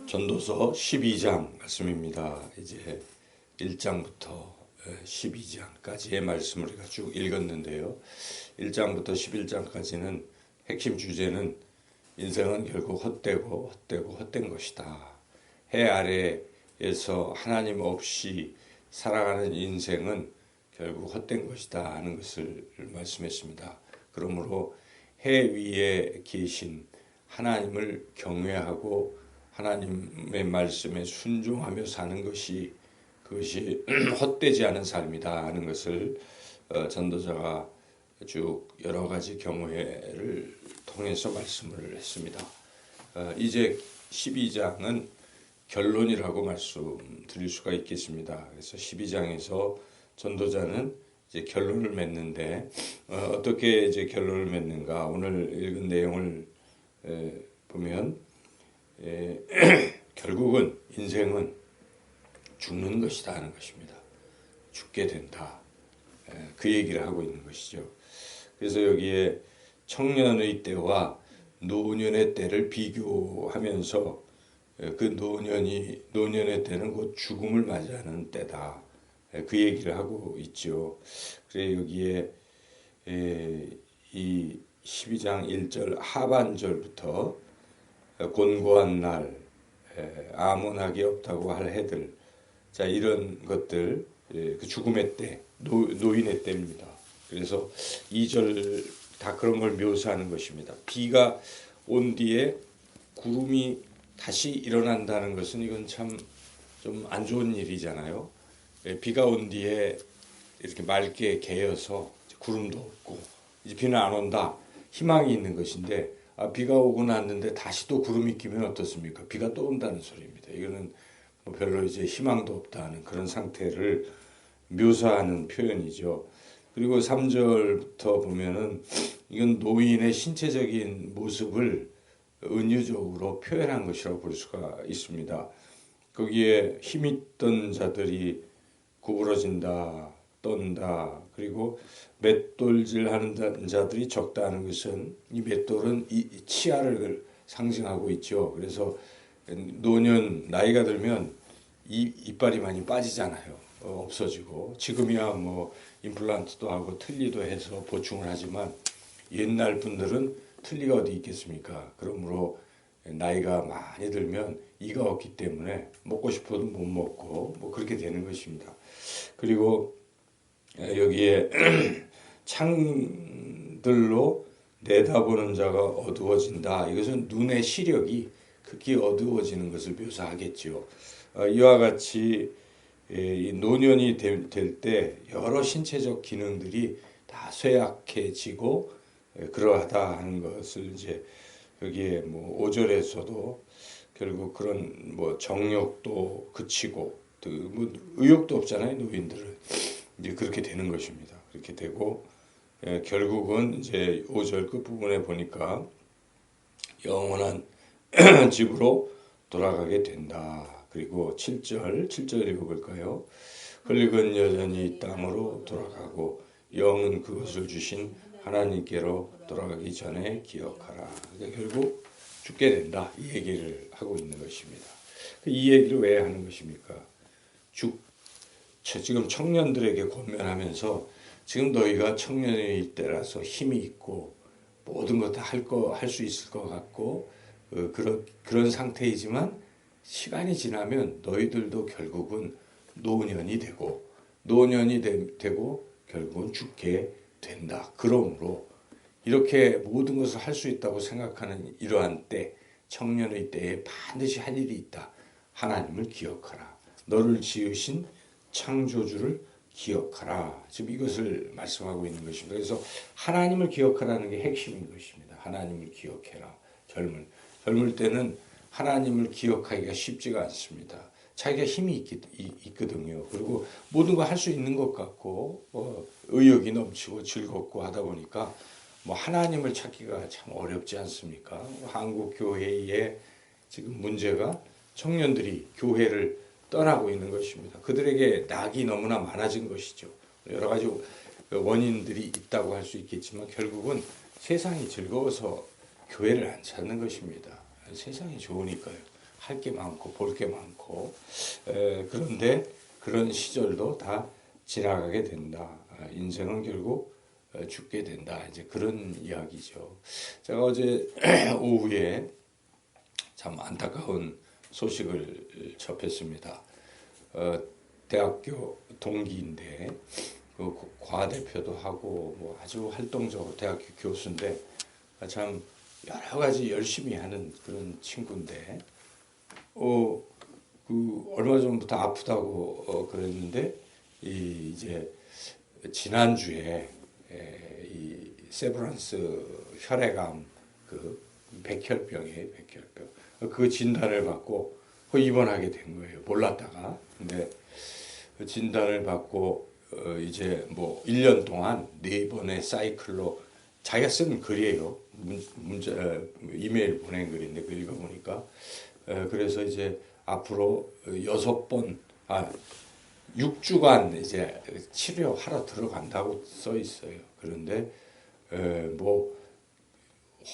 전도서 12장 말씀입니다. 이제 1장부터 12장까지의 말씀을 우리가 쭉 읽었는데요. 1장부터 11장까지는 핵심 주제는 인생은 결국 헛된 것이다. 해 아래에서 하나님 없이 살아가는 인생은 결국 헛된 것이다 하는 것을 말씀했습니다. 그러므로 해 위에 계신 하나님을 경외하고 하나님의 말씀에 순종하며 사는 것이 그것이 헛되지 않은 삶이다 하는 것을 전도자가 쭉 여러 가지 경우를 통해서 말씀을 했습니다. 이제 12장은 결론이라고 말씀드릴 수가 있겠습니다. 그래서 12장에서 전도자는 이제 결론을 맺는데 어떻게 이제 결론을 맺는가? 오늘 읽은 내용을 보면 결국은 인생은 죽는 것이다 하는 것입니다. 죽게 된다. 그 얘기를 하고 있는 것이죠. 그래서 여기에 청년의 때와 노년의 때를 비교하면서 그 노년의 때는 곧 죽음을 맞이하는 때다. 그 얘기를 하고 있죠. 그래 여기에 이 12장 1절 하반절부터 곤고한 날, 아문하기 없다고 할 해들, 자 이런 것들, 그 죽음의 때, 노인의 때입니다. 그래서 2절 다 그런 걸 묘사하는 것입니다. 비가 온 뒤에 구름이 다시 일어난다는 것은 이건 참 좀 안 좋은 일이잖아요. 비가 온 뒤에 이렇게 맑게 개어서 구름도 없고 이제 비는 안 온다, 희망이 있는 것인데 비가 오고 났는데 다시 또 구름이 끼면 어떻습니까? 비가 또 온다는 소리입니다. 이거는 뭐 별로 이제 희망도 없다는 그런 상태를 묘사하는 표현이죠. 그리고 3절부터 보면은 이건 노인의 신체적인 모습을 은유적으로 표현한 것이라고 볼 수가 있습니다. 거기에 힘있던 자들이 구부러진다, 떤다. 그리고 맷돌질하는 자들이 적다 하는 것은 이 맷돌은 이 치아를 상징하고 있죠. 그래서 노년 나이가 들면 이빨이 많이 빠지잖아요. 없어지고 지금이야 뭐 임플란트도 하고 틀니도 해서 보충을 하지만 옛날 분들은 틀니가 어디 있겠습니까? 그러므로 나이가 많이 들면 이가 없기 때문에 먹고 싶어도 못 먹고 뭐 그렇게 되는 것입니다. 그리고 여기에 창들로 내다보는 자가 어두워진다. 이것은 눈의 시력이 극히 어두워지는 것을 묘사하겠죠. 이와 같이 노년이 될 때 여러 신체적 기능들이 다 쇠약해지고 그러하다 하는 것을 이제 여기에 뭐 5절에서도 결국 그런 뭐 정욕도 그치고 뭐 의욕도 없잖아요. 노인들은 이제 그렇게 되는 것입니다. 그렇게 되고 결국은 이제 5절 끝부분에 보니까 영원한 집으로 돌아가게 된다. 그리고 7절 읽어볼까요? 흙은 여전히 땅으로 돌아가고 영은 그것을 주신 하나님께로 돌아가기 전에 기억하라. 그러니까 결국 죽게 된다. 이 얘기를 하고 있는 것입니다. 이 얘기를 왜 하는 것입니까? 지금 청년들에게 권면하면서 지금 너희가 청년의 때라서 힘이 있고 모든 것 다 할 수 있을 것 같고 그런 상태이지만 시간이 지나면 너희들도 결국은 노년이 되고 결국은 죽게 된다. 그러므로 이렇게 모든 것을 할 수 있다고 생각하는 이러한 때, 청년의 때에 반드시 할 일이 있다. 하나님을 기억하라. 너를 지으신 창조주를 기억하라. 지금 이것을 말씀하고 있는 것입니다. 그래서 하나님을 기억하라는 게 핵심인 것입니다. 하나님을 기억해라. 젊을 때는 하나님을 기억하기가 쉽지가 않습니다. 자기가 힘이 있거든요. 그리고 모든 거 할 수 있는 것 같고 의욕이 넘치고 즐겁고 하다 보니까 뭐 하나님을 찾기가 참 어렵지 않습니까? 한국 교회의 지금 문제가 청년들이 교회를 떠나고 있는 것입니다. 그들에게 낙이 너무나 많아진 것이죠. 여러 가지 원인들이 있다고 할 수 있겠지만 결국은 세상이 즐거워서 교회를 안 찾는 것입니다. 세상이 좋으니까요. 할 게 많고 볼 게 많고 그런데 그런 시절도 다 지나가게 된다. 인생은 결국 죽게 된다. 이제 그런 이야기죠. 제가 어제 오후에 참 안타까운 소식을 접했습니다. 대학교 동기인데 그 과대표도 하고 뭐 아주 활동적으로 대학교 교수인데 참 여러 가지 열심히 하는 그런 친구인데 그 얼마 전부터 아프다고 그랬는데 이제 지난주에 이 세브란스 혈액암 그 백혈병 그 진단을 받고 그 입원하게 된 거예요. 몰랐다가. 근데 그 진단을 받고 이제 뭐 1년 동안 4번의 사이클로 자기가 쓴 글이에요. 문자 이메일 보낸 글인데 그 읽어보니까 그래서 이제 앞으로 6주간 이제 치료하러 들어간다고 써 있어요. 그런데 뭐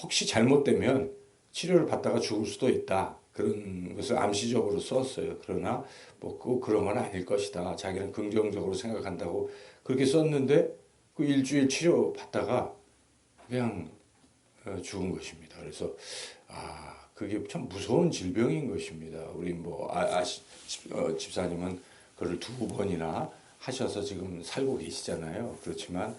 혹시 잘못되면 치료를 받다가 죽을 수도 있다. 그런 것을 암시적으로 썼어요. 그러나 뭐 그런 건 아닐 것이다. 자기는 긍정적으로 생각한다고 그렇게 썼는데 그 일주일 치료 받다가 그냥 죽은 것입니다. 그래서 그게 참 무서운 질병인 것입니다. 우리 뭐 집사님은 그걸 2번이나 하셔서 지금 살고 계시잖아요. 그렇지만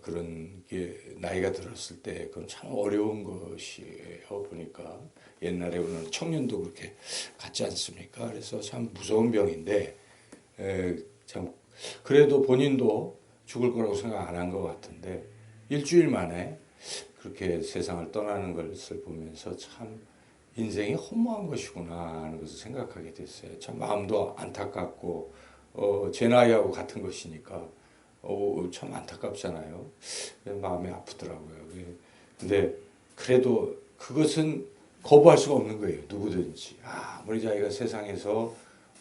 그런 게 나이가 들었을 때 그건 참 어려운 것이에요. 보니까 옛날에 우리는 청년도 그렇게 같지 않습니까? 그래서 참 무서운 병인데 참 그래도 본인도 죽을 거라고 생각 안 한 것 같은데 일주일 만에 그렇게 세상을 떠나는 것을 보면서 참 인생이 허무한 것이구나 하는 것을 생각하게 됐어요. 참 마음도 안타깝고 제 나이하고 같은 것이니까 참 안타깝잖아요. 마음이 아프더라고요. 근데 그래도 그것은 거부할 수가 없는 거예요. 누구든지. 아무리 자기가 세상에서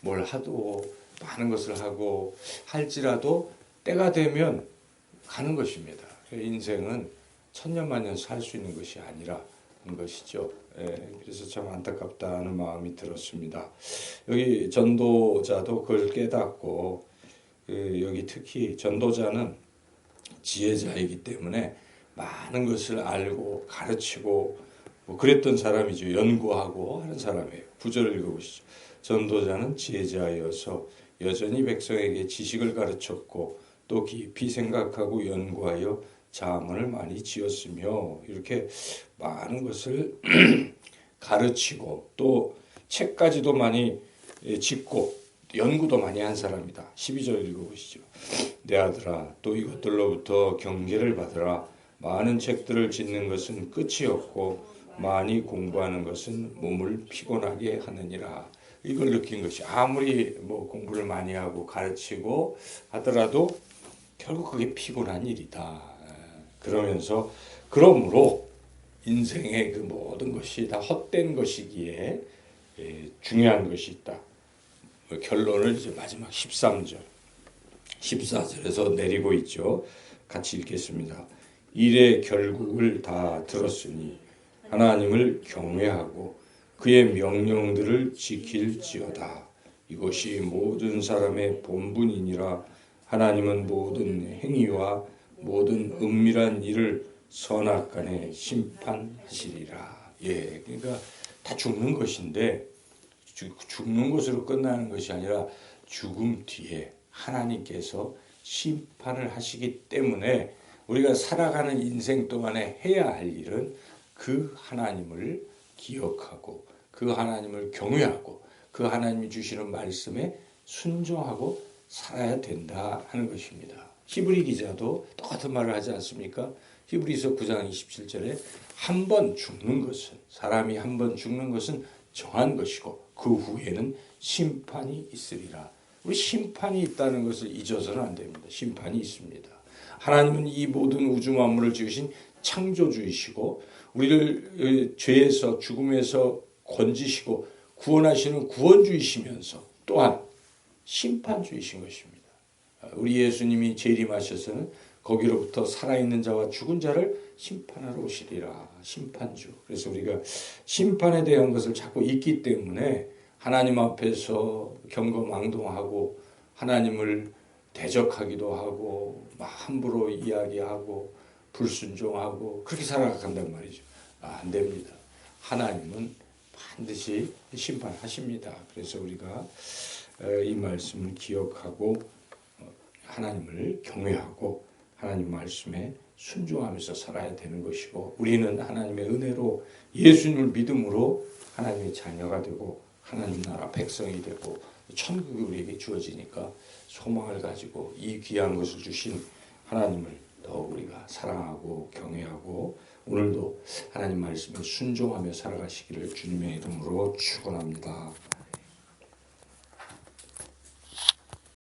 뭘 하도 많은 것을 하고 할지라도 때가 되면 가는 것입니다. 인생은 천년만년 살 수 있는 것이 아니라는 것이죠. 그래서 참 안타깝다는 마음이 들었습니다. 여기 전도자도 그걸 깨닫고 여기 특히 전도자는 지혜자이기 때문에 많은 것을 알고 가르치고 뭐 그랬던 사람이죠. 연구하고 하는 사람이에요. 구절을 읽어보시죠. 전도자는 지혜자여서 여전히 백성에게 지식을 가르쳤고 또 깊이 생각하고 연구하여 자문을 많이 지었으며 이렇게 많은 것을 가르치고 또 책까지도 많이 짓고 연구도 많이 한 사람이다. 12절 읽어보시죠. 내 아들아 또 이것들로부터 경계를 받으라. 많은 책들을 짓는 것은 끝이 없고 많이 공부하는 것은 몸을 피곤하게 하느니라. 이걸 느낀 것이 아무리 뭐 공부를 많이 하고 가르치고 하더라도 결국 그게 피곤한 일이다. 그러므로 인생의 그 모든 것이 다 헛된 것이기에 중요한 것이 있다. 결론을 이제 마지막 13절, 14절에서 내리고 있죠. 같이 읽겠습니다. 일의 결국을 다 들었으니 하나님을 경외하고 그의 명령들을 지킬지어다. 이것이 모든 사람의 본분이니라. 하나님은 모든 행위와 모든 은밀한 일을 선악간에 심판하시리라. 그러니까 다 죽는 것인데 죽는 것으로 끝나는 것이 아니라 죽음 뒤에 하나님께서 심판을 하시기 때문에 우리가 살아가는 인생 동안에 해야 할 일은 그 하나님을 기억하고 그 하나님을 경외하고 그 하나님이 주시는 말씀에 순종하고 살아야 된다 하는 것입니다. 히브리 기자도 똑같은 말을 하지 않습니까? 히브리서 9장 27절에 한 번 죽는 것은 사람이 한 번 죽는 것은 정한 것이고 그 후에는 심판이 있으리라. 우리 심판이 있다는 것을 잊어서는 안 됩니다. 심판이 있습니다. 하나님은 이 모든 우주 만물을 지으신 창조주이시고 우리를 죄에서 죽음에서 건지시고 구원하시는 구원주이시면서 또한 심판주이신 것입니다. 우리 예수님이 재림하셔서는 거기로부터 살아있는 자와 죽은 자를 심판하러 오시리라. 심판주. 그래서 우리가 심판에 대한 것을 자꾸 잊기 때문에 하나님 앞에서 경거망동하고 하나님을 대적하기도 하고 함부로 이야기하고 불순종하고 그렇게 살아간단 말이죠. 안 됩니다. 하나님은 반드시 심판하십니다. 그래서 우리가 이 말씀을 기억하고 하나님을 경외하고 하나님 말씀에 순종하면서 살아야 되는 것이고, 우리는 하나님의 은혜로 예수님을 믿음으로 하나님의 자녀가 되고 하나님 나라 백성이 되고 천국이 우리에게 주어지니까 소망을 가지고 이 귀한 것을 주신 하나님을 더욱 우리가 사랑하고 경외하고 오늘도 하나님 말씀에 순종하며 살아가시기를 주님의 이름으로 축원합니다.